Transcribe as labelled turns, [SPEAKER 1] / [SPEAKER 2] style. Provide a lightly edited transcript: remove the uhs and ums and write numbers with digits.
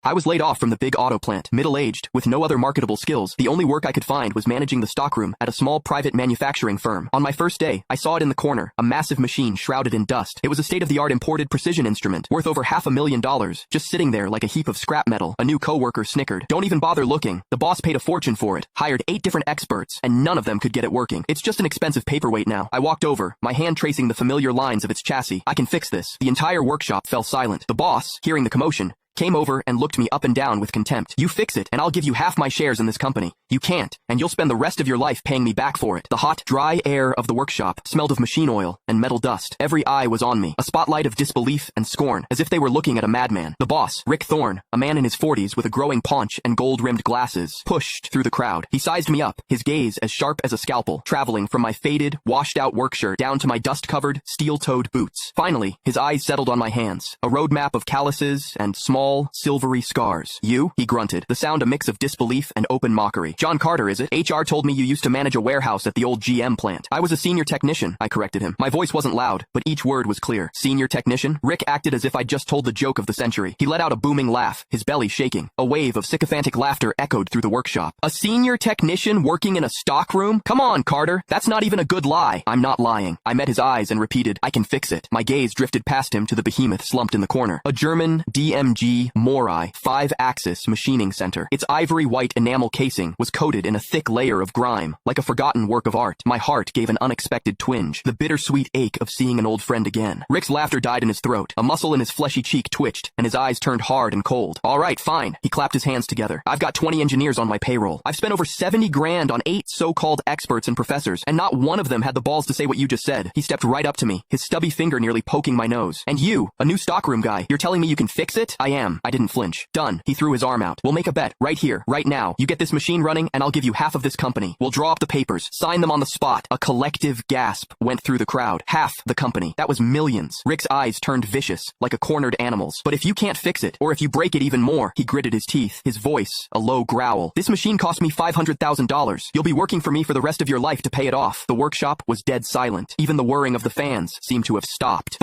[SPEAKER 1] I was laid off from the big auto plant, middle-aged, with no other marketable skills. The only work I could find was managing the stockroom at a small private manufacturing firm. On my first day, I saw it in the corner, a massive machine shrouded in dust. It was a state-of-the-art imported precision instrument, worth over $500,000, just sitting there like a heap of scrap metal. A new coworker snickered. Don't even bother looking. The boss paid a fortune for it, hired 8 different experts, and none of them could get it working. It's just an expensive paperweight now. I walked over, my hand tracing the familiar lines of its chassis. I can fix this. The entire workshop fell silent. The boss, hearing the commotion, came over and looked me up and down with contempt. You fix it, and I'll give you half my shares in this company. You can't, and you'll spend the rest of your life paying me back for it. The hot, dry air of the workshop smelled of machine oil and metal dust. Every eye was on me, a spotlight of disbelief and scorn, as if they were looking at a madman. The boss, Rick Thorne, a man in his 40s with a growing paunch and gold-rimmed glasses, pushed through the crowd. He sized me up, his gaze as sharp as a scalpel, traveling from my faded, washed-out work shirt down to my dust-covered, steel-toed boots. Finally, his eyes settled on my hands, a roadmap of calluses and small, silvery scars. You? He grunted, the sound a mix of disbelief and open mockery. John Carter, is it? HR told me you used to manage a warehouse at the old GM plant. I was a senior technician, I corrected him. My voice wasn't loud, but each word was clear. Senior technician? Rick acted as if I'd just told the joke of the century. He let out a booming laugh, his belly shaking. A wave of sycophantic laughter echoed through the workshop. A senior technician working in a stockroom? Come on, Carter. That's not even a good lie. I'm not lying. I met his eyes and repeated, I can fix it. My gaze drifted past him to the behemoth slumped in the corner. A German DMG Morai 5-axis machining center. Its ivory white enamel casing was coated in a thick layer of grime, like a forgotten work of art. My heart gave an unexpected twinge, the bittersweet ache of seeing an old friend again. Rick's laughter died in his throat. A muscle in his fleshy cheek twitched, and his eyes turned hard and cold. All right, fine. He clapped his hands together. I've got 20 engineers on my payroll. I've spent over 70 grand on 8 so-called experts and professors, and not one of them had the balls to say what you just said. He stepped right up to me, his stubby finger nearly poking my nose. And you, a new stockroom guy, you're telling me you can fix it? I am. I didn't flinch. Done. He threw his arm out. We'll make a bet. Right here. Right now. You get this machine running, and I'll give you half of this company. We'll draw up the papers. Sign them on the spot. A collective gasp went through the crowd. Half the company. That was millions. Rick's eyes turned vicious, like a cornered animal's. But if you can't fix it, or if you break it even more, he gritted his teeth, his voice a low growl. This machine cost me $500,000. You'll be working for me for the rest of your life to pay it off. The workshop was dead silent. Even the whirring of the fans seemed to have stopped.